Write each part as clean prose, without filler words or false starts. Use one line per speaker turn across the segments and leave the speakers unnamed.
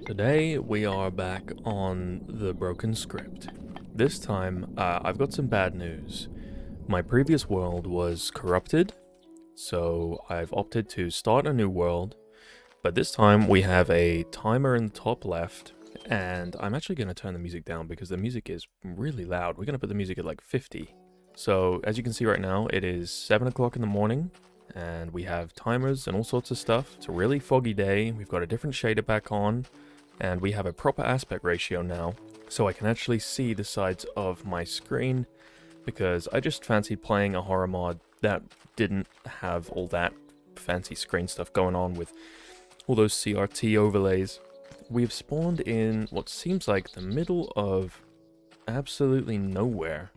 Today we are back on the broken script. This time, I've got some bad news. My previous world was corrupted, so I've opted to start a new world, but this time we have a timer in the top left, and I'm actually going to turn the music down because the music is really loud. We're going to put the music at like 50. So, as you can see right now, it is 7 o'clock in the morning, and we have timers and all sorts of stuff. It's a really foggy day. We've got a different shader back on, and we have a proper aspect ratio now, so I can actually see the sides of my screen, because I just fancied playing a horror mod that didn't have all that fancy screen stuff going on with all those CRT overlays. We've spawned in what seems like the middle of absolutely nowhere,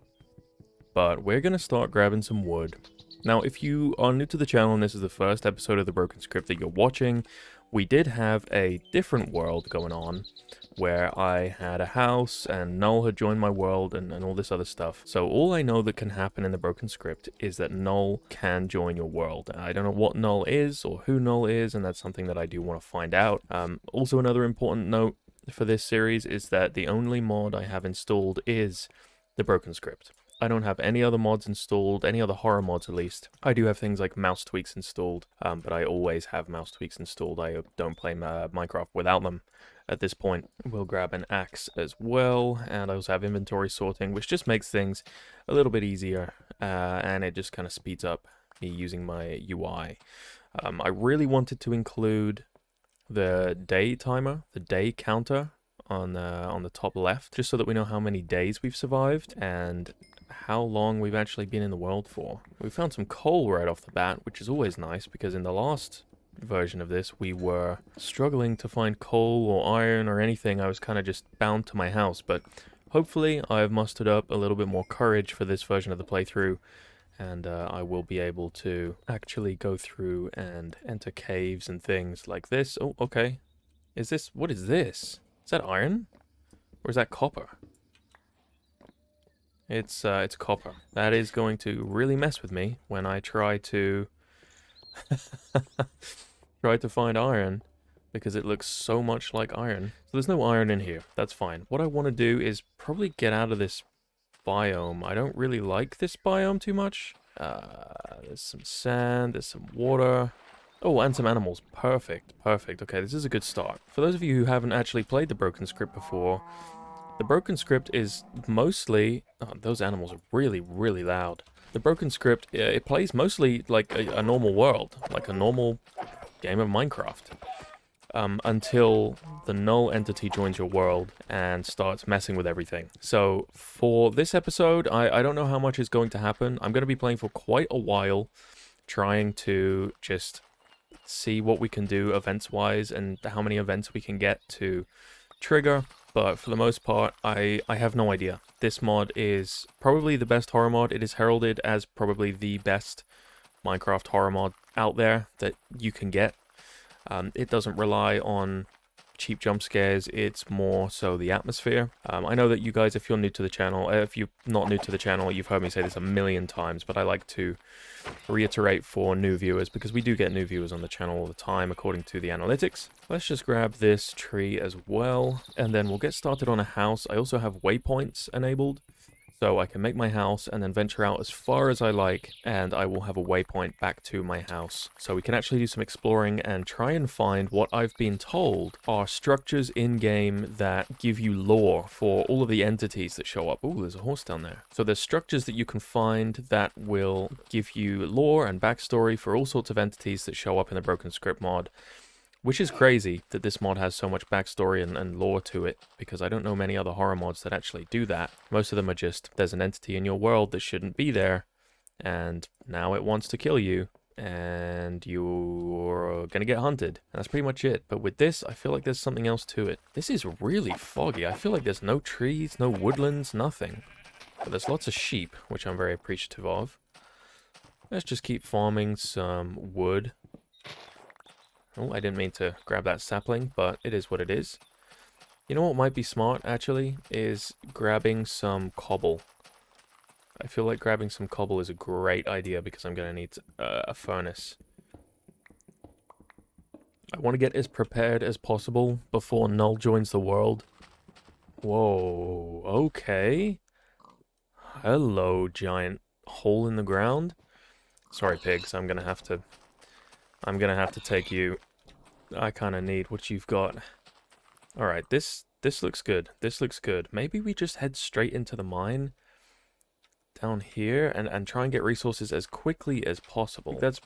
but we're gonna start grabbing some wood. Now, if you are new to the channel and this is the first episode of the Broken Script that you're watching, we did have a different world going on where I had a house and Null had joined my world and all this other stuff. So all I know that can happen in the Broken Script is that Null can join your world. I don't know what Null is or who Null is, and that's something that I do want to find out. Also, another important note for this series is that the only mod I have installed is the Broken Script. I don't have any other mods installed, any other horror mods at least. I do have things like mouse tweaks installed, but I always have mouse tweaks installed. I don't play Minecraft without them at this point. We'll grab an axe as well, and I also have inventory sorting, which just makes things a little bit easier, and it just kind of speeds up me using my UI. I really wanted to include the day timer, the day counter on the top left, just so that we know how many days we've survived and how long we've actually been in the world for. We found some coal right off the bat, which is always nice, because in the last version of this we were struggling to find coal or iron or anything. I was kind of just bound to my house, but hopefully I've mustered up a little bit more courage for this version of the playthrough, and I will be able to actually go through and enter caves and things like this. Oh, okay. What is this? Is that iron? Or is that copper? It's copper. That is going to really mess with me when I try to try to find iron, because it looks so much like iron. So there's no iron in here. That's fine. What I want to do is probably get out of this biome. I don't really like this biome too much. There's some sand, there's some water. Oh, and some animals. Perfect, perfect. Okay, this is a good start. For those of you who haven't actually played the Broken Script before, the Broken Script is mostly... Oh, those animals are really, really loud. The Broken Script, it plays mostly like a normal world, like a normal game of Minecraft. Until the Null entity joins your world and starts messing with everything. So for this episode, I don't know how much is going to happen. I'm going to be playing for quite a while, trying to just see what we can do events-wise and how many events we can get to trigger. But for the most part, I have no idea. This mod is probably the best horror mod. It is heralded as probably the best Minecraft horror mod out there that you can get. It doesn't rely on cheap jump scares, it's more so the atmosphere. I know that you guys, if you're new to the channel, if you're not new to the channel, you've heard me say this a million times, but I like to reiterate for new viewers, because we do get new viewers on the channel all the time according to the analytics. Let's just grab this tree as well, and then we'll get started on a house. I also have waypoints enabled, so I can make my house and then venture out as far as I like, and I will have a waypoint back to my house. So we can actually do some exploring and try and find what I've been told are structures in-game that give you lore for all of the entities that show up. Oh, there's a horse down there. So there's structures that you can find that will give you lore and backstory for all sorts of entities that show up in the Broken Script mod. Which is crazy that this mod has so much backstory and lore to it, because I don't know many other horror mods that actually do that. Most of them are just, there's an entity in your world that shouldn't be there, and now it wants to kill you, and you're gonna get hunted. And that's pretty much it. But with this, I feel like there's something else to it. This is really foggy. I feel like there's no trees, no woodlands, nothing. But there's lots of sheep, which I'm very appreciative of. Let's just keep farming some wood. Oh, I didn't mean to grab that sapling, but it is what it is. You know what might be smart, actually, is grabbing some cobble. I feel like grabbing some cobble is a great idea, because I'm going to need a furnace. I want to get as prepared as possible before Null joins the world. Whoa, okay. Hello, giant hole in the ground. Sorry, pigs, I'm gonna have to take you. I kinda need what you've got. Alright, this looks good. This looks good. Maybe we just head straight into the mine down here and try and get resources as quickly as possible. That's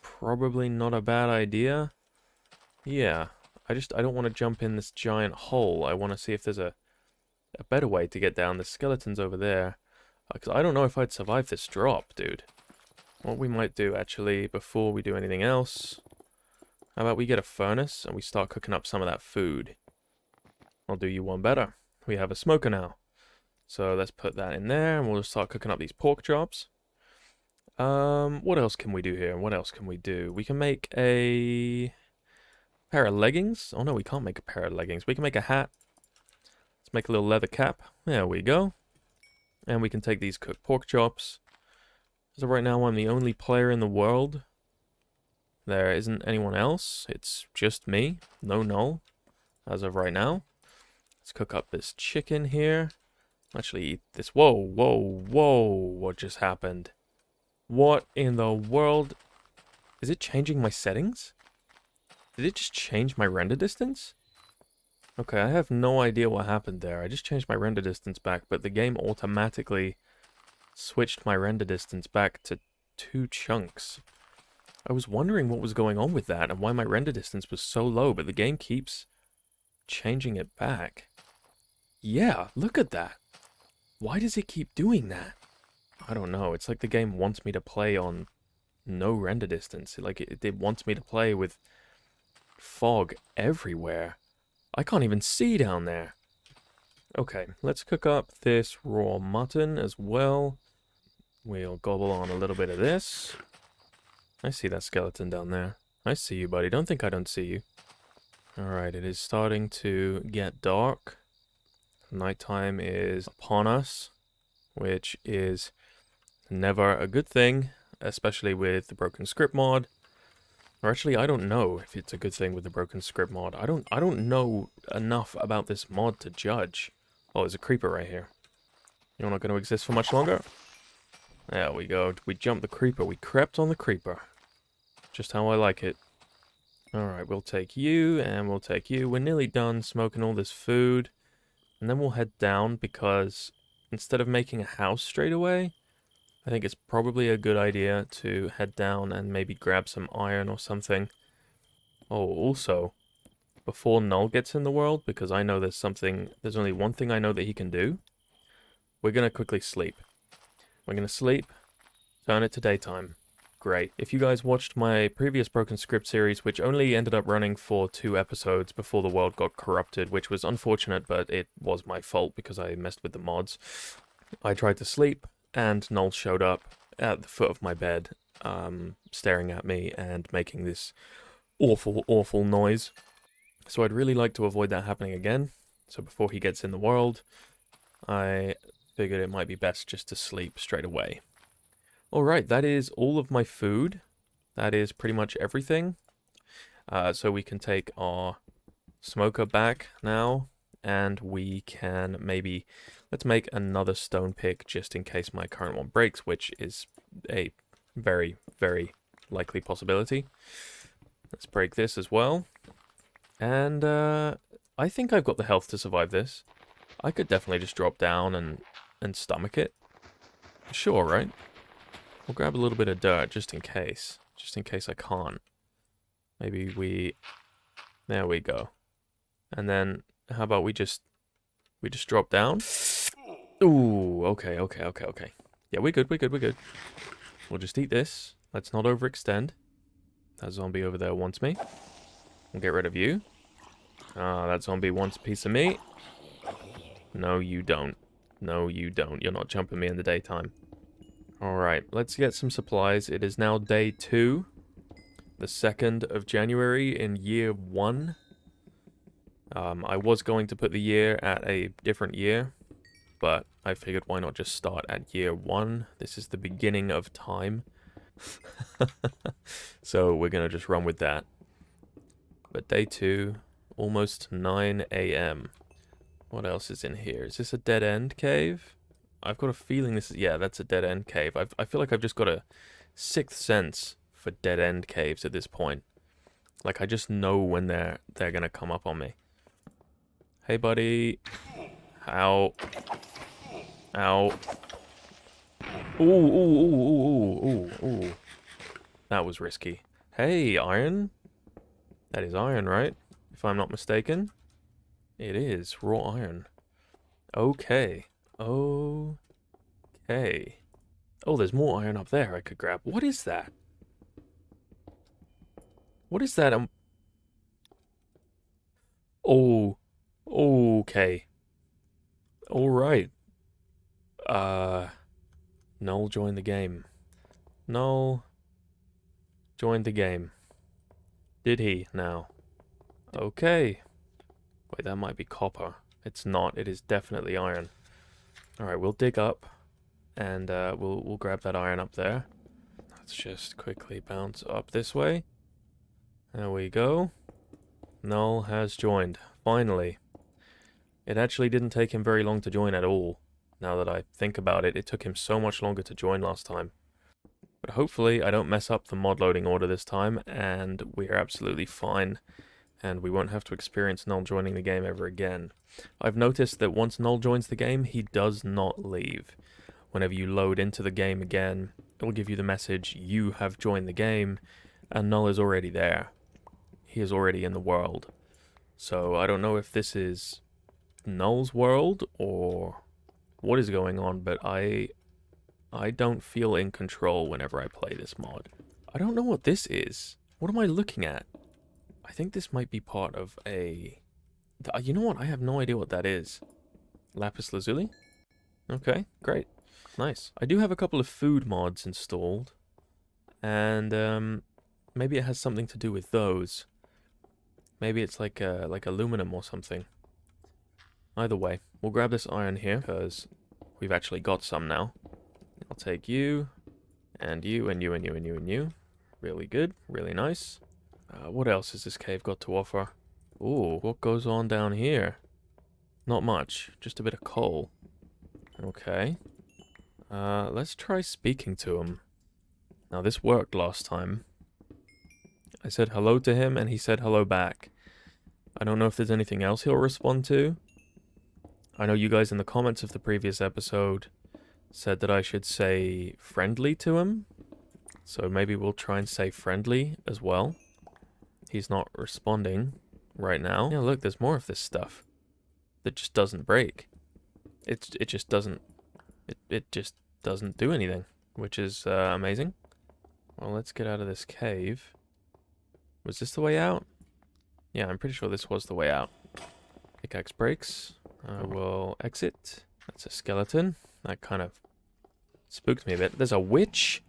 probably not a bad idea. Yeah, I don't want to jump in this giant hole. I want to see if there's a better way to get down. The skeleton's over there. Because I don't know if I'd survive this drop, dude. What we might do, actually, before we do anything else, how about we get a furnace and we start cooking up some of that food? I'll do you one better. We have a smoker now. So let's put that in there and we'll just start cooking up these pork chops. What else can we do here? What else can we do? We can make a pair of leggings. Oh no, we can't make a pair of leggings. We can make a hat. Let's make a little leather cap. There we go. And we can take these cooked pork chops. So right now I'm the only player in the world. There isn't anyone else. It's just me. No Null. As of right now. Let's cook up this chicken here. Actually eat this. Whoa, whoa, whoa. What just happened? What in the world? Is it changing my settings? Did it just change my render distance? Okay, I have no idea what happened there. I just changed my render distance back, but the game automatically switched my render distance back to 2 chunks. I was wondering what was going on with that and why my render distance was so low, but the game keeps changing it back. Yeah, look at that. Why does it keep doing that? I don't know. It's like the game wants me to play on no render distance. Like it wants me to play with fog everywhere. I can't even see down there. Okay, let's cook up this raw mutton as well. We'll gobble on a little bit of this. I see that skeleton down there. I see you, buddy. Don't think I don't see you. Alright, it is starting to get dark. Nighttime is upon us, which is never a good thing, especially with the broken script mod. Or actually, I don't know if it's a good thing with the broken script mod. I don't know enough about this mod to judge. Oh, there's a creeper right here. You're not going to exist for much longer. There we go. We jumped the creeper. We crept on the creeper. Just how I like it. Alright, we'll take you, and we'll take you. We're nearly done smoking all this food. And then we'll head down, because instead of making a house straight away, I think it's probably a good idea to head down and maybe grab some iron or something. Oh, also, before Null gets in the world, because I know there's only one thing I know that he can do, we're going to quickly sleep. We're going to sleep, turn it to daytime. Great. If you guys watched my previous Broken Script series, which only ended up running for 2 episodes before the world got corrupted, which was unfortunate, but it was my fault because I messed with the mods. I tried to sleep, and Null showed up at the foot of my bed, staring at me and making this awful, awful noise. So I'd really like to avoid that happening again. So before he gets in the world, I figured it might be best just to sleep straight away. Alright, that is all of my food. That is pretty much everything. So we can take our smoker back now, and we can maybe... Let's make another stone pick just in case my current one breaks, which is a very, very likely possibility. Let's break this as well. And I think I've got the health to survive this. I could definitely just drop down and stomach it. Sure, right? We'll grab a little bit of dirt just in case. Just in case I can't. Maybe we... There we go. And then, how about we just drop down? Ooh, okay. Yeah, we're good. We'll just eat this. Let's not overextend. That zombie over there wants me. We'll get rid of you. That zombie wants a piece of me. No, you don't. No, you don't. You're not jumping me in the daytime. Alright, let's get some supplies. It is now day 2. The 2nd of January in year 1. I was going to put the year at a different year, but I figured why not just start at year 1. This is the beginning of time. So we're going to just run with that. But day 2, almost 9 a.m. What else is in here? Is this a dead-end cave? I've got a feeling this is... Yeah, that's a dead-end cave. I feel like I've just got a sixth sense for dead-end caves at this point. Like, I just know when they're gonna come up on me. Hey, buddy. Ow. Ow. Ooh, ooh, ooh, ooh, ooh, ooh. That was risky. Hey, iron. That is iron, right? If I'm not mistaken. It is raw iron. Okay. Okay. Oh, there's more iron up there I could grab. What is that? What is that? Oh. Okay. Alright. Null joined the game. Null joined the game. Did he now? Okay. Wait, that might be copper. It's not. It is definitely iron. Alright, we'll dig up. And we'll grab that iron up there. Let's just quickly bounce up this way. There we go. Null has joined. Finally. It actually didn't take him very long to join at all. Now that I think about it, it took him so much longer to join last time. But hopefully I don't mess up the mod loading order this time, and we're absolutely fine. And we won't have to experience Null joining the game ever again. I've noticed that once Null joins the game, he does not leave. Whenever you load into the game again, it will give you the message, you have joined the game, and Null is already there. He is already in the world. So I don't know if this is Null's world or what is going on, but I don't feel in control whenever I play this mod. I don't know what this is. What am I looking at? I think this might be part of a... You know what? I have no idea what that is. Lapis lazuli? Okay, great. Nice. I do have a couple of food mods installed. And maybe it has something to do with those. Maybe it's like aluminum or something. Either way, we'll grab this iron here, because we've actually got some now. I'll take you, and you, and you, and you, and you, and you. Really good, really nice. What else has this cave got to offer? Ooh, what goes on down here? Not much, just a bit of coal. Okay. Let's try speaking to him. Now, this worked last time. I said hello to him, and he said hello back. I don't know if there's anything else he'll respond to. I know you guys in the comments of the previous episode said that I should say friendly to him. So maybe we'll try and say friendly as well. He's not responding right now. Yeah, look, there's more of this stuff that just doesn't break. It just doesn't... It just doesn't do anything, which is amazing. Well, let's get out of this cave. Was this the way out? Yeah, I'm pretty sure this was the way out. Pickaxe breaks. I will exit. That's a skeleton. That kind of spooked me a bit. There's a witch?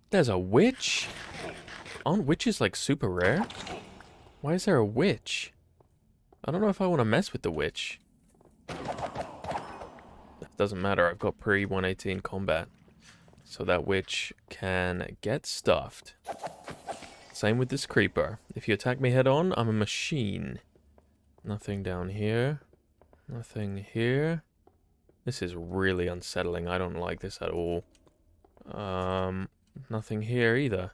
There's a witch? Aren't witches, like, super rare? Why is there a witch? I don't know if I want to mess with the witch. That doesn't matter. I've got pre-118 combat. So that witch can get stuffed. Same with this creeper. If you attack me head on, I'm a machine. Nothing down here. Nothing here. This is really unsettling. I don't like this at all. Nothing here either.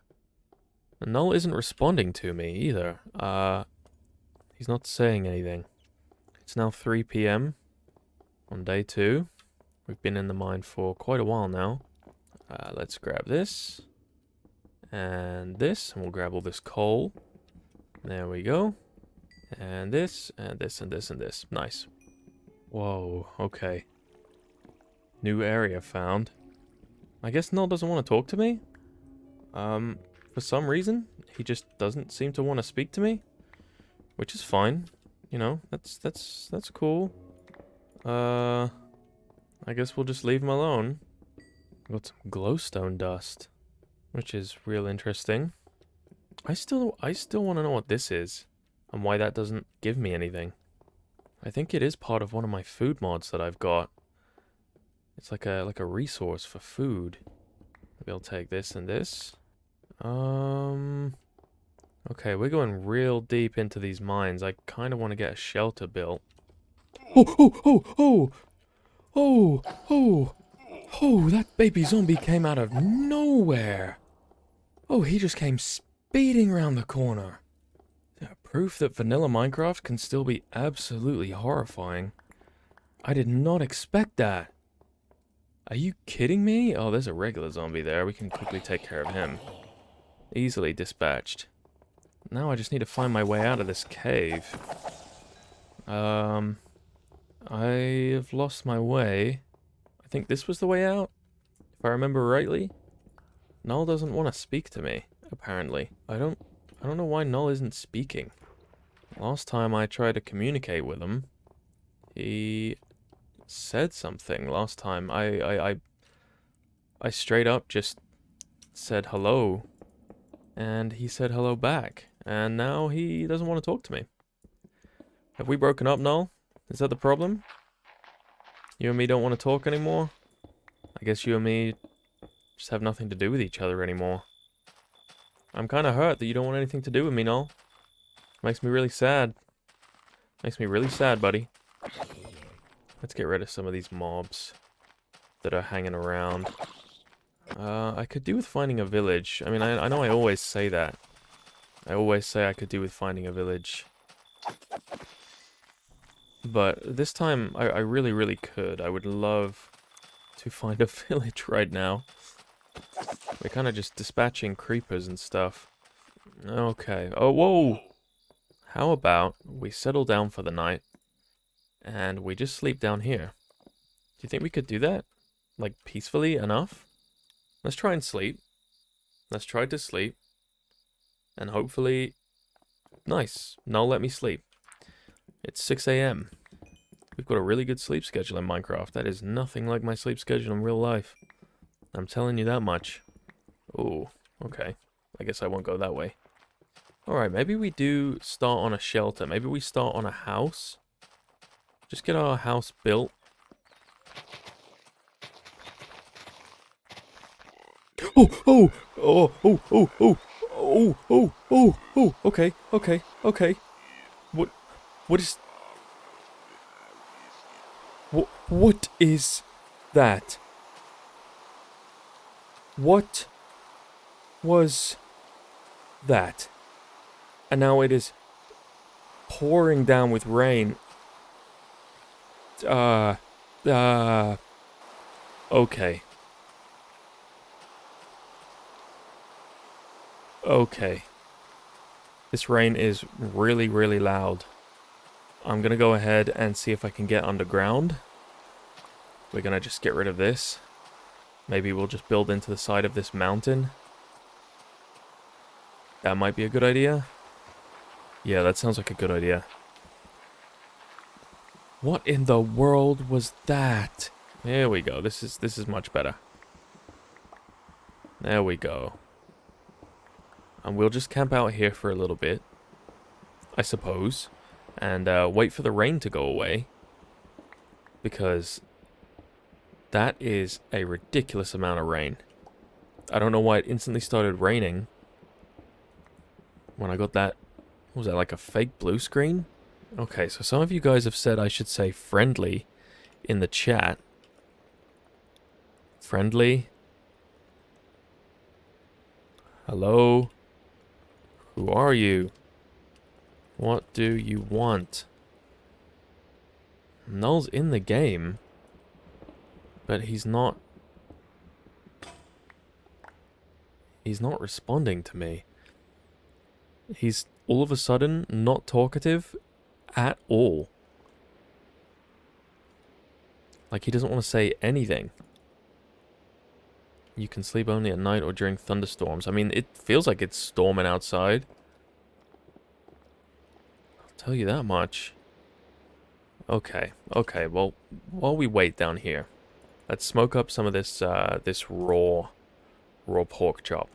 The Null isn't responding to me either. He's not saying anything. It's now 3 p.m. on day 2. We've been in the mine for quite a while now. Let's grab this. And this. And we'll grab all this coal. There we go. And this, and this, and this, and this. Nice. Whoa, okay. New area found. I guess Null doesn't want to talk to me? For some reason, he just doesn't seem to want to speak to me. Which is fine. You know, that's cool. I guess we'll just leave him alone. Got some glowstone dust. Which is real interesting. I still want to know what this is. And why that doesn't give me anything. I think it is part of one of my food mods that I've got. It's like a resource for food. Maybe I'll take this and this. Okay, we're going real deep into these mines. I kind of want to get a shelter built. Oh, oh, oh, oh, oh, oh, oh, that baby zombie came out of nowhere. Oh, he just came speeding around the corner. Yeah, proof that vanilla Minecraft can still be absolutely horrifying. I did not expect that. Are you kidding me? Oh, there's a regular zombie there. We can quickly take care of him. Easily dispatched. Now I just need to find my way out of this cave. I've lost my way. I think this was the way out, if I remember rightly. Null doesn't want to speak to me, apparently. I don't know why Null isn't speaking. Last time I tried to communicate with him, he said something. Last time I straight up just said hello, and he said hello back, and now he doesn't want to talk to me. Have we broken up, Null? Is that the problem? You and me don't want to talk anymore? I guess you and me just have nothing to do with each other anymore. I'm kind of hurt that you don't want anything to do with me, Null. Makes me really sad. Makes me really sad, buddy. Let's get rid of some of these mobs that are hanging around. I could do with finding a village. I mean, I know I always say that. I always say I could do with finding a village. But this time, I really, really could. I would love to find a village right now. We're kind of just dispatching creepers and stuff. Okay. Oh, whoa! How about we settle down for the night, and we just sleep down here? Do you think we could do that? Like, peacefully enough? Let's try and sleep. Let's try to sleep. And hopefully... Nice. Null, let me sleep. It's 6 a.m. We've got a really good sleep schedule in Minecraft. That is nothing like my sleep schedule in real life. I'm telling you that much. Ooh, okay. I guess I won't go that way. Alright, maybe we do start on a shelter. Maybe we start on a house. Just get our house built. Oh, oh, oh, oh, oh, oh, oh, oh, oh, oh, okay, okay, okay. What is... What is that? What was that? And now it is pouring down with rain. Okay. Okay. This rain is really, really loud. I'm gonna go ahead and see if I can get underground. We're gonna just get rid of this. Maybe we'll just build into the side of this mountain. That might be a good idea. Yeah, that sounds like a good idea. What in the world was that? There we go. This is much better. There we go. And we'll just camp out here for a little bit, I suppose, and wait for the rain to go away, because that is a ridiculous amount of rain. I don't know why it instantly started raining when I got that. What was that, like a fake blue screen? Okay, so some of you guys have said I should say friendly in the chat. Friendly? Hello? Who are you? What do you want? Null's in the game, but he's not responding to me. He's all of a sudden not talkative at all. Like, he doesn't want to say anything. You can sleep only at night or during thunderstorms. I mean, it feels like it's storming outside. I'll tell you that much. Okay, okay, well, while we wait down here, let's smoke up some of this, this raw pork chop.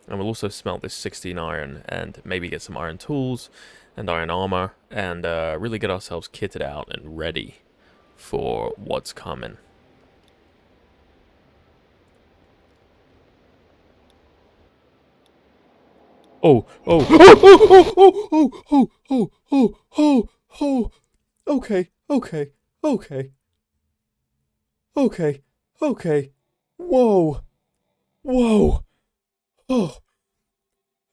And we'll also smelt this 16 iron, and maybe get some iron tools, and iron armor, and really get ourselves kitted out and ready for what's coming. Oh, oh, oh, oh, oh, oh, oh, oh, oh, oh. Okay, okay, okay, okay, okay. Whoa, whoa. Oh,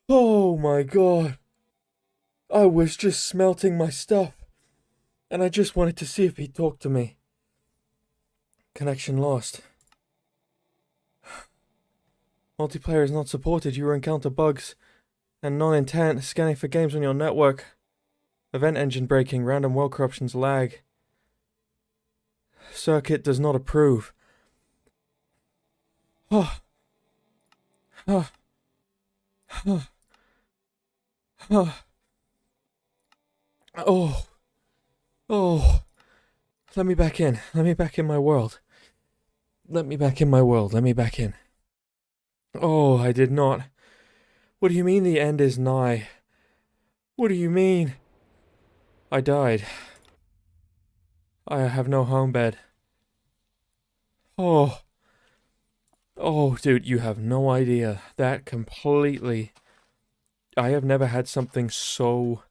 oh my god. I was just smelting my stuff, and I just wanted to see if he'd talk to me. Connection lost. Multiplayer is not supported. You will encounter bugs and non-intent. Scanning for games on your network. Event engine breaking. Random world corruptions lag. Circuit does not approve. Oh. Oh. Oh. Oh. Oh. Oh. Let me back in. Let me back in my world. Let me back in my world. Let me back in. Oh, I did not. What do you mean the end is nigh? What do you mean? I died. I have no home bed. Oh. Oh, dude, you have no idea. That completely... I have never had something so...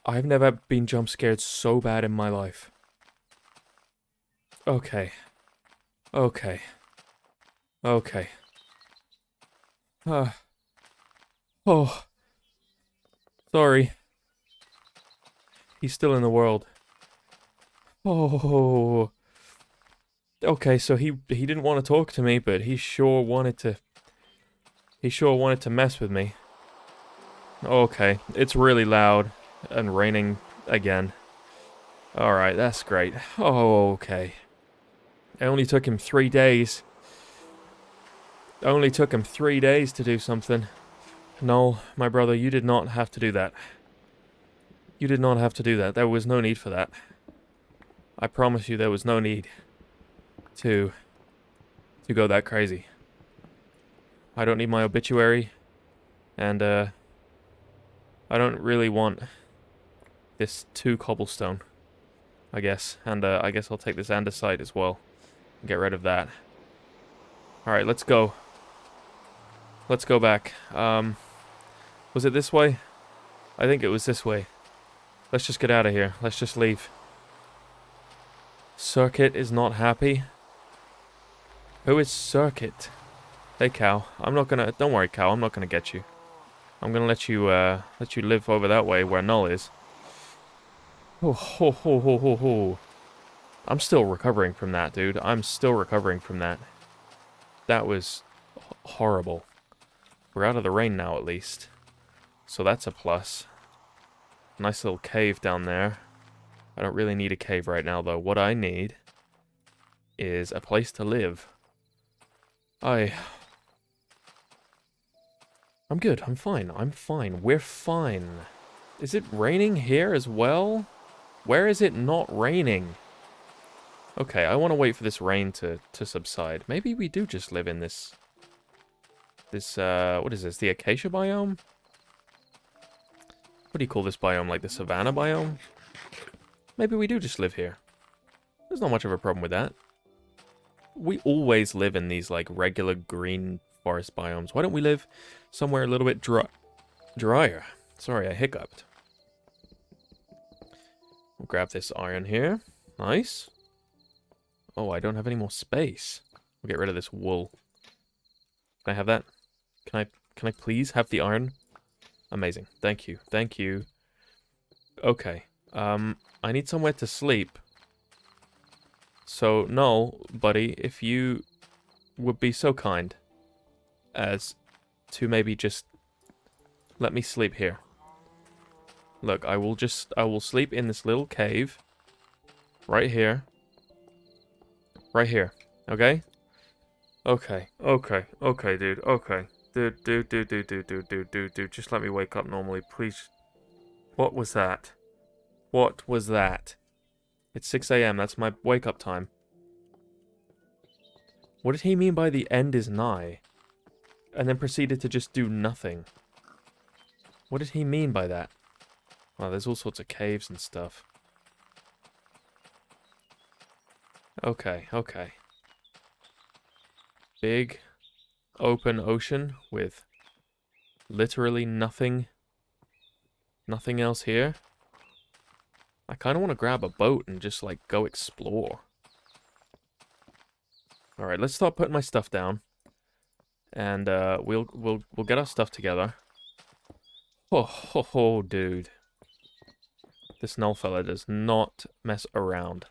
I've never been jump scared so bad in my life. Okay. Okay. Okay. Oh. Sorry. He's still in the world. Oh. Okay, so he didn't want to talk to me, but he sure wanted to... He sure wanted to mess with me. Okay, it's really loud and raining again. Alright, that's great. Oh, okay. It only took him 3 days. It only took him 3 days to do something. No, my brother, you did not have to do that. You did not have to do that. There was no need for that. I promise you there was no need to go that crazy. I don't need my obituary, and I don't really want this 2 cobblestone, I guess. And I guess I'll take this andesite as well. Get rid of that. Alright, let's go. Let's go back. Was it this way? I think it was this way. Let's just get out of here. Let's just leave. Circuit is not happy. Who is Circuit? Hey, cow. I'm not gonna... Don't worry, cow. I'm not gonna get you. I'm gonna let you live over that way where Null is. Oh, ho, ho, ho, ho, ho. I'm still recovering from that, dude. I'm still recovering from that. That was horrible. We're out of the rain now, at least. So that's a plus. Nice little cave down there. I don't really need a cave right now, though. What I need is a place to live. I'm good. I'm fine. I'm fine. We're fine. Is it raining here as well? Where is it not raining? Okay, I want to wait for this rain to subside. Maybe we do just live in this... what is this? The acacia biome? What do you call this biome? Like the savanna biome? Maybe we do just live here. There's not much of a problem with that. We always live in these, like, regular green forest biomes. Why don't we live somewhere a little bit drier? Sorry, I hiccuped. We'll grab this iron here. Nice. Oh, I don't have any more space. We'll get rid of this wool. Can I have that? Can I please have the iron? Amazing. Thank you. Thank you. Okay. I need somewhere to sleep. So, Null, buddy, if you would be so kind as to maybe just let me sleep here. Look, I will sleep in this little cave right here. Right here. Okay? Okay. Okay. Okay, dude. Okay. Dude. Just let me wake up normally, please. What was that? What was that? It's 6 a.m. That's my wake-up time. What did he mean by the end is nigh? And then proceeded to just do nothing. What did he mean by that? Wow, there's all sorts of caves and stuff. Okay, okay. Big, open ocean with Literally nothing. Nothing else here. I kind of want to grab a boat and just, like, go explore. Alright, let's start putting my stuff down. And, we'll get our stuff together. Oh, dude. This Null fella does not mess around.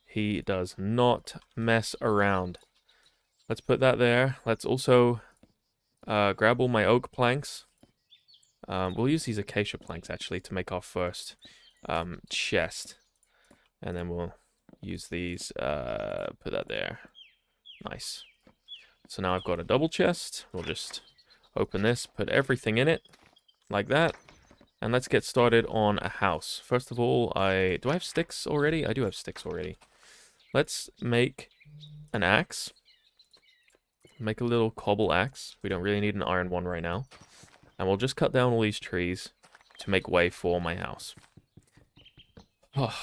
He does not mess around. Let's put that there. Let's also grab all my oak planks. We'll use these acacia planks, actually, to make our first chest. And then we'll use these, put that there. Nice. So now I've got a double chest. We'll just open this, put everything in it, like that. And let's get started on a house. First of all, do I have sticks already? I do have sticks already. Let's make an axe. Make a little cobble axe. We don't really need an iron one right now. And we'll just cut down all these trees to make way for my house. Oh.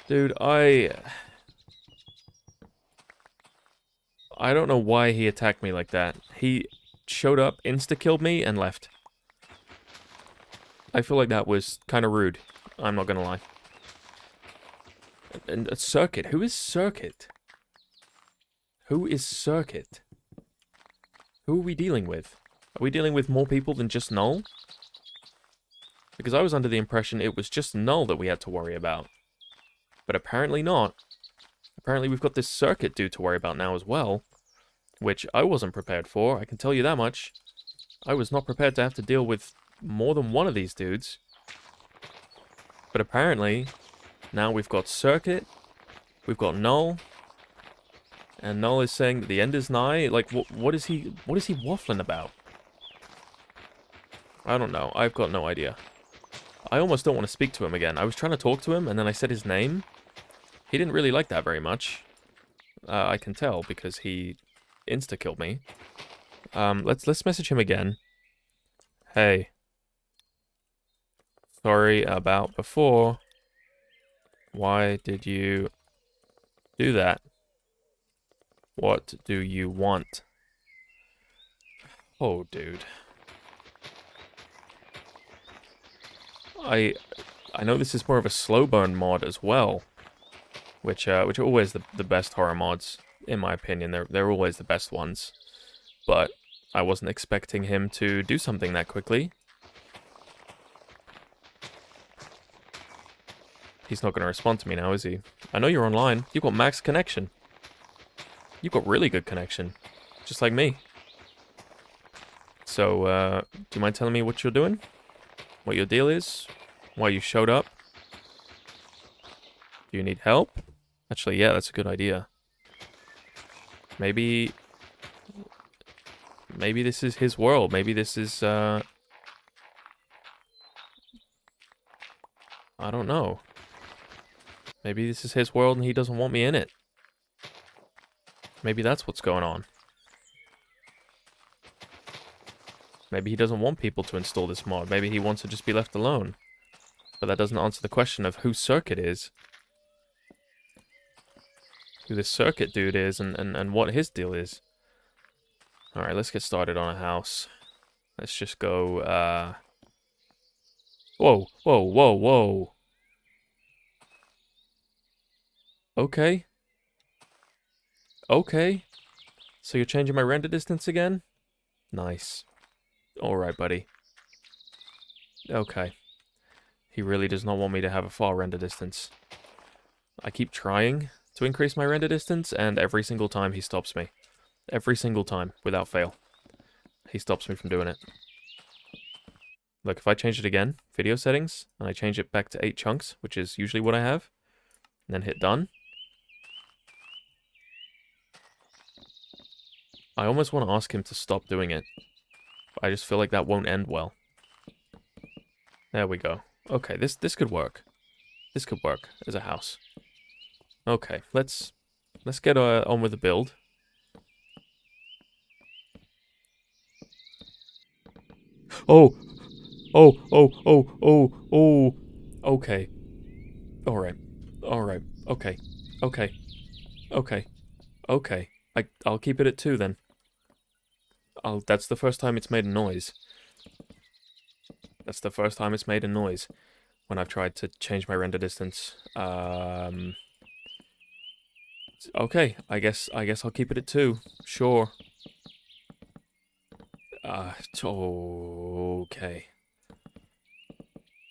Dude, I don't know why he attacked me like that. He showed up, insta-killed me, and left. I feel like that was kind of rude. I'm not gonna lie. And Circuit. Who is Circuit? Who is Circuit? Who are we dealing with? Are we dealing with more people than just Null? Because I was under the impression it was just Null that we had to worry about. But apparently not. Apparently we've got this Circuit dude to worry about now as well. Which I wasn't prepared for, I can tell you that much. I was not prepared to have to deal with more than one of these dudes. But apparently, now we've got Circuit, we've got Null, and Null is saying that the end is nigh. Like, what is he waffling about? I don't know. I've got no idea. I almost don't want to speak to him again. I was trying to talk to him, and then I said his name. He didn't really like that very much. I can tell, because he insta-killed me. Let's message him again. Hey. Sorry about before. Why did you do that? What do you want? Oh, dude. I know this is more of a slow burn mod as well, which are always the best horror mods, in my opinion. They're always the best ones. But I wasn't expecting him to do something that quickly. He's not going to respond to me now, is he? I know you're online. You've got max connection. You've got really good connection. Just like me. So, do you mind telling me what you're doing? What your deal is? Why you showed up? Do you need help? Actually, yeah, that's a good idea. Maybe this is his world. Maybe this is, I don't know. Maybe this is his world and he doesn't want me in it. Maybe that's what's going on. Maybe he doesn't want people to install this mod. Maybe he wants to just be left alone. But that doesn't answer the question of who Circuit is. Who this Circuit dude is and what his deal is. Alright, let's get started on a house. Let's just go, Whoa, whoa, whoa, whoa. Okay. Okay. So you're changing my render distance again? Nice. Alright, buddy. Okay. He really does not want me to have a far render distance. I keep trying to increase my render distance, and every single time he stops me. Every single time, without fail. He stops me from doing it. Look, if I change it again, video settings, and I change it back to 8 chunks, which is usually what I have, and then hit done. I almost want to ask him to stop doing it. But I just feel like that won't end well. There we go. Okay, this could work. This could work as a house. Okay, let's get on with the build. Oh! Oh, oh, oh, oh, oh. Okay. Alright. Alright. Okay. Okay. Okay. Okay. I'll keep it at 2 then. That's the first time it's made a noise. That's the first time it's made a noise when I've tried to change my render distance. Okay, I guess I'll keep it at 2. Sure. Okay.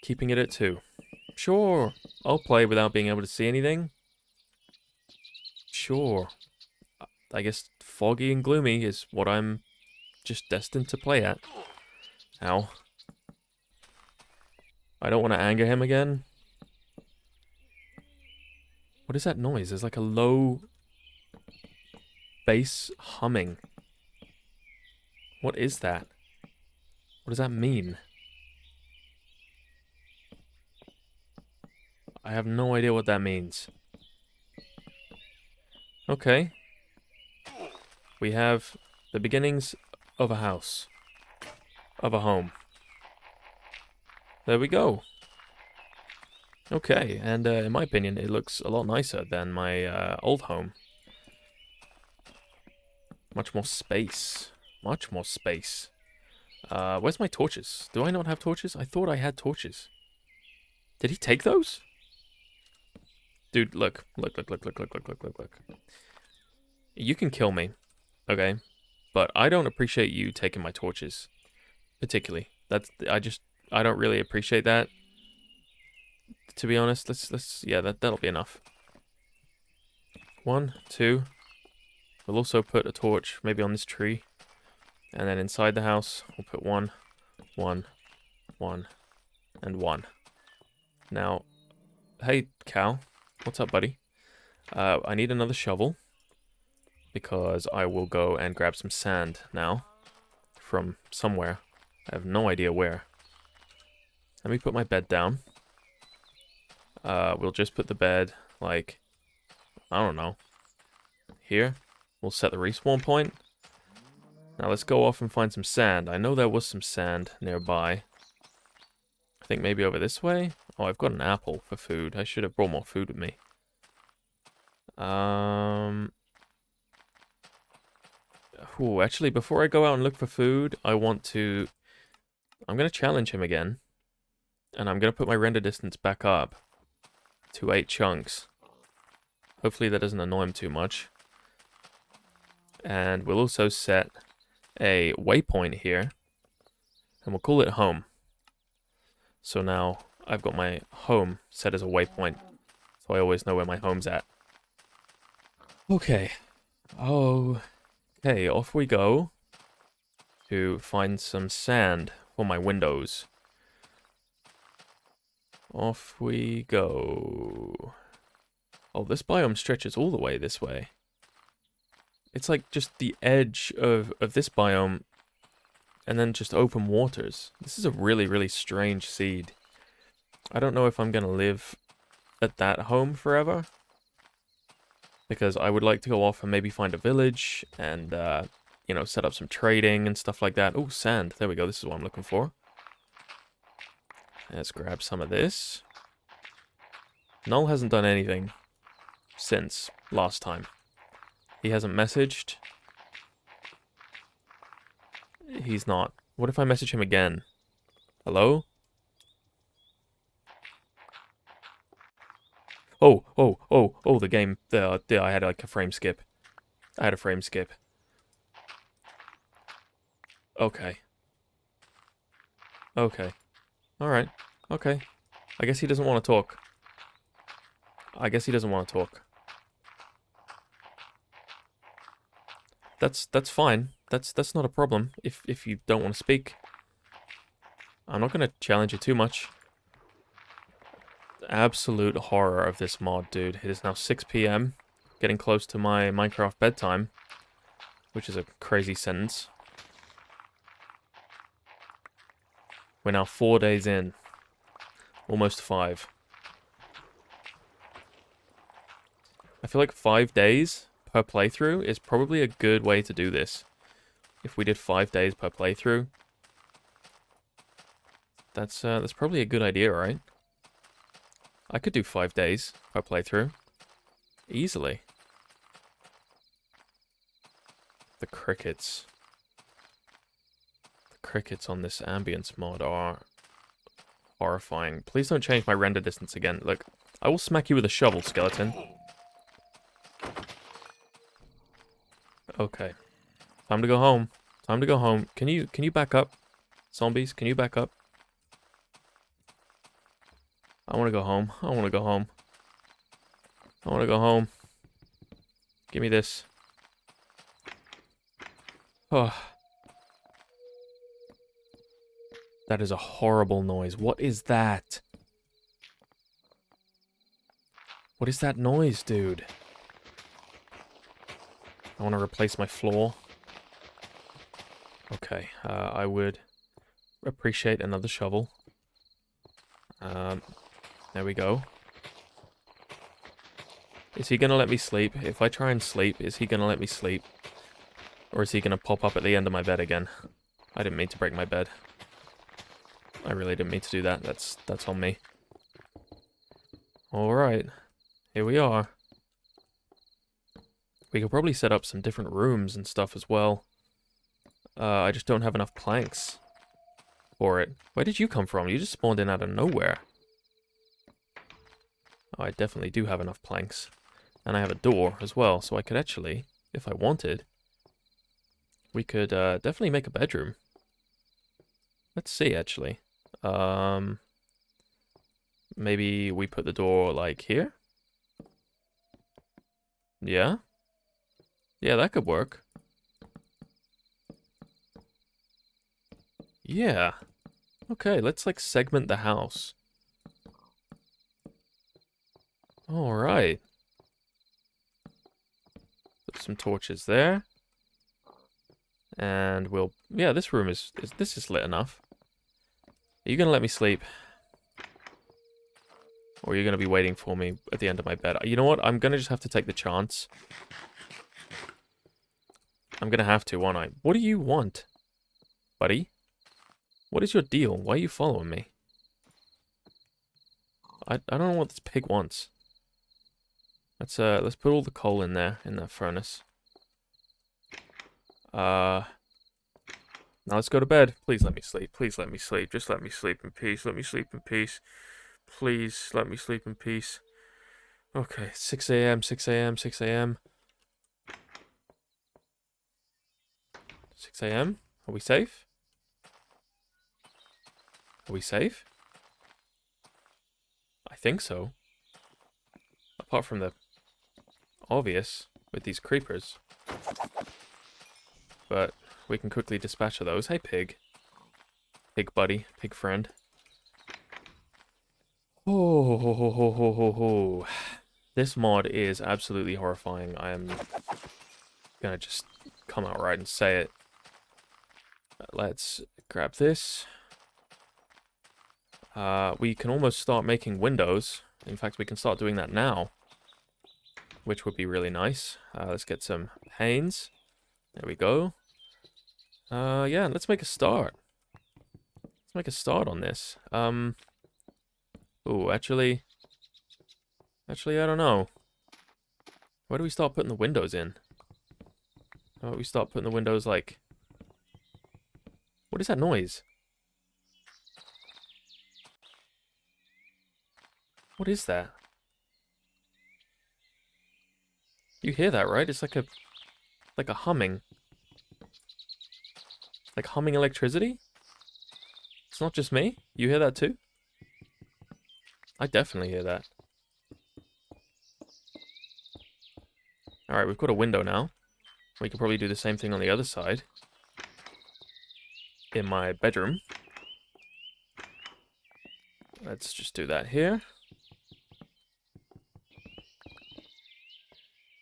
Keeping it at 2. Sure. I'll play without being able to see anything. Sure. I guess foggy and gloomy is what I'm just destined to play at. Ow. I don't want to anger him again. What is that noise? There's like a low bass humming. What is that? What does that mean? I have no idea what that means. Okay. We have the beginnings of a house. Of a home. There we go. Okay, and in my opinion, it looks a lot nicer than my old home. Much more space. Much more space. Where's my torches? Do I not have torches? I thought I had torches. Did he take those? Dude, look. Look. You can kill me, okay? But I don't appreciate you taking my torches. Particularly. I don't really appreciate that. To be honest, yeah, that'll be enough. 1, 2. We'll also put a torch maybe on this tree. And then inside the house, we'll put 1, 1, 1, and 1. Now, hey, Cal. What's up, buddy? I need another shovel. Because I will go and grab some sand now. From somewhere. I have no idea where. Let me put my bed down. We'll just put the bed, like, I don't know, here. We'll set the respawn point. Now let's go off and find some sand. I know there was some sand nearby. I think maybe over this way. Oh, I've got an apple for food. I should have brought more food with me. Ooh, actually, before I go out and look for food, I'm going to challenge him again. And I'm going to put my render distance back up to 8 chunks. Hopefully that doesn't annoy him too much. And we'll also set a waypoint here. And we'll call it home. So now I've got my home set as a waypoint. So I always know where my home's at. Okay. Okay, off we go to find some sand for my windows. Off we go. Oh, this biome stretches all the way this way. It's like just the edge of this biome and then just open waters. This is a really, really strange seed. I don't know if I'm going to live at that home forever. Because I would like to go off and maybe find a village and, you know, set up some trading and stuff like that. Oh, sand. There we go. This is what I'm looking for. Let's grab some of this. Null hasn't done anything since last time. He hasn't messaged. He's not. What if I message him again? Hello? Oh, the game. I had like a frame skip. I had a frame skip. Okay. Okay. Alright. Okay. I guess he doesn't want to talk. I guess he doesn't want to talk. That's fine. That's not a problem if you don't want to speak. I'm not going to challenge you too much. Absolute horror of this mod, dude. It is now 6 p.m. Getting close to my Minecraft bedtime. Which is a crazy sentence. We're now 4 days in. Almost 5. I feel like 5 days per playthrough is probably a good way to do this. If we did 5 days per playthrough. That's probably a good idea, right? I could do 5 days per playthrough. Easily. The crickets. crickets on this ambience mod are horrifying. Please don't change my render distance again. Look, I will smack you with a shovel, skeleton. Okay. Time to go home. Time to go home. Can you back up? Zombies, can you back up? I want to go home. I want to go home. I want to go home. Give me this. Oh. That is a horrible noise. What is that? What is that noise, dude? I want to replace my floor. Okay, I would appreciate another shovel. There we go. Is he gonna let me sleep? If I try and sleep, is he gonna let me sleep? Or is he gonna pop up at the end of my bed again? I didn't mean to break my bed. I really didn't mean to do that. That's on me. Alright. Here we are. We could probably set up some different rooms and stuff as well. I just don't have enough planks for it. Where did you come from? You just spawned in out of nowhere. Oh, I definitely do have enough planks. And I have a door as well, so I could actually, if I wanted, we could definitely make a bedroom. Let's see, actually. Maybe we put the door, like, here? Yeah? Yeah, that could work. Yeah. Okay, let's, like, segment the house. Alright. Put some torches there. And we'll... Yeah, this room is this is lit enough. Are you gonna let me sleep? Or are you gonna be waiting for me at the end of my bed? You know what? I'm gonna just have to take the chance. I'm gonna have to, aren't I? What do you want, buddy? What is your deal? Why are you following me? I don't know what this pig wants. Let's put all the coal in there, in that furnace. Now let's go to bed. Please let me sleep. Please let me sleep. Just let me sleep in peace. Let me sleep in peace. Please let me sleep in peace. Okay, 6 a.m., 6 a.m., 6 a.m. 6 a.m.? Are we safe? Are we safe? I think so. Apart from the obvious with these creepers. But we can quickly dispatch of those. Hey, pig. Pig buddy. Pig friend. Oh, ho, ho, ho, ho, ho, ho. This mod is absolutely horrifying. I am gonna just come out right and say it. Let's grab this. We can almost start making windows. In fact, we can start doing that now, which would be really nice. Let's get some panes. There we go. Yeah, let's make a start. Let's make a start on this. Ooh, actually, I don't know. Where do we start putting the windows in? How about we start putting the windows, like... What is that noise? What is that? You hear that, right? It's like a humming. Like humming electricity? It's not just me? You hear that too? I definitely hear that. Alright, we've got a window now. We could probably do the same thing on the other side. In my bedroom. Let's just do that here.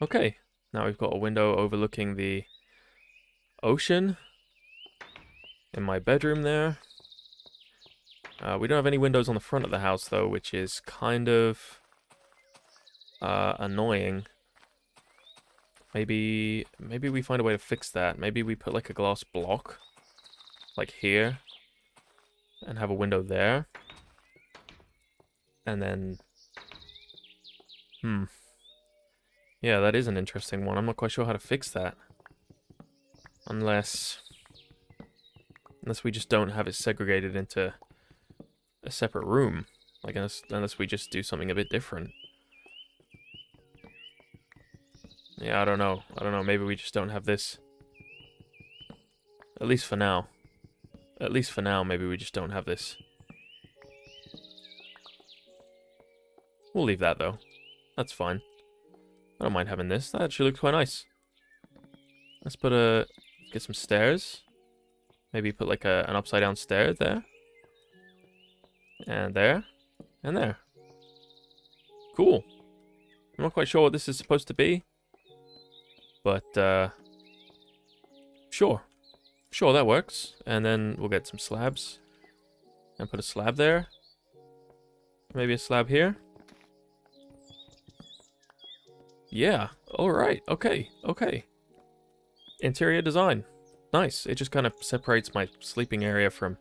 Okay, now we've got a window overlooking the ocean. In my bedroom there. We don't have any windows on the front of the house, though, which is kind of annoying. Maybe we find a way to fix that. Maybe we put like a glass block, like here, and have a window there. And then, yeah, that is an interesting one. I'm not quite sure how to fix that. Unless Unless we just don't have it segregated into a separate room. Like, unless we just do something a bit different. Yeah, I don't know. I don't know. Maybe we just don't have this. At least for now. At least for now, maybe we just don't have this. We'll leave that, though. That's fine. I don't mind having this. That actually looks quite nice. Let's put a... Get some stairs. Maybe put like an upside down stair there. And there. And there. Cool. I'm not quite sure what this is supposed to be. But, sure. Sure, that works. And then we'll get some slabs. And put a slab there. Maybe a slab here. Yeah. Alright. Okay. Okay. Interior design. Nice. It just kind of separates my sleeping area from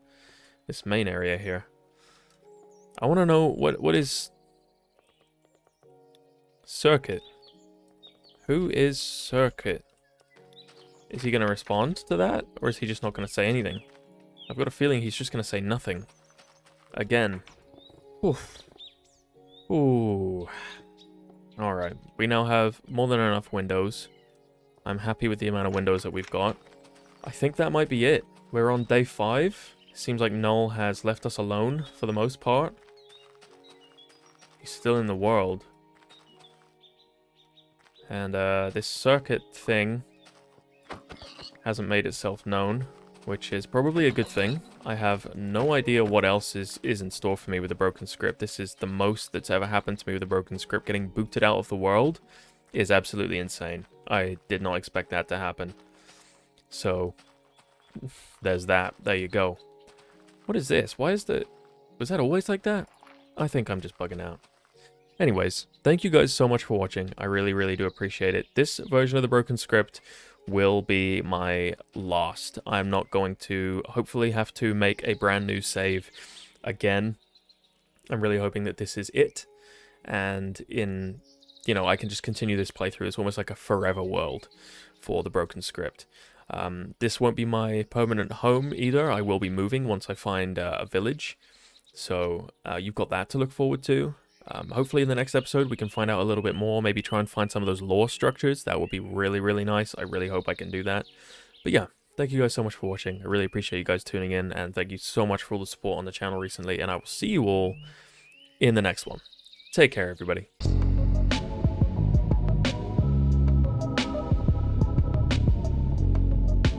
this main area here. I want to know what is... Circuit. Who is Circuit? Is he going to respond to that? Or is he just not going to say anything? I've got a feeling he's just going to say nothing. Again. Oof. Ooh. Alright. We now have more than enough windows. I'm happy with the amount of windows that we've got. I think that might be it. We're on day 5. Seems like Null has left us alone for the most part. He's still in the world. And this circuit thing hasn't made itself known, which is probably a good thing. I have no idea what else is in store for me with a broken script. This is the most that's ever happened to me with a broken script. Getting booted out of the world is absolutely insane. I did not expect that to happen. So, there's that. There you go. What is this? Why is the... Was that always like that? I think I'm just bugging out. Anyways, thank you guys so much for watching. I really, really do appreciate it. This version of the broken script will be my last. I'm not going to hopefully have to make a brand new save again. I'm really hoping that this is it. And you know, I can just continue this playthrough. It's almost like a forever world for the broken script. This won't be my permanent home either. I will be moving once I find a village. So you've got that to look forward to. Hopefully in the next episode we can find out a little bit more, maybe try and find some of those lore structures. That would be really, really nice. I really hope I can do that. But yeah, thank you guys so much for watching. I really appreciate you guys tuning in, and thank you so much for all the support on the channel recently, and I will see you all in the next one. Take care, everybody.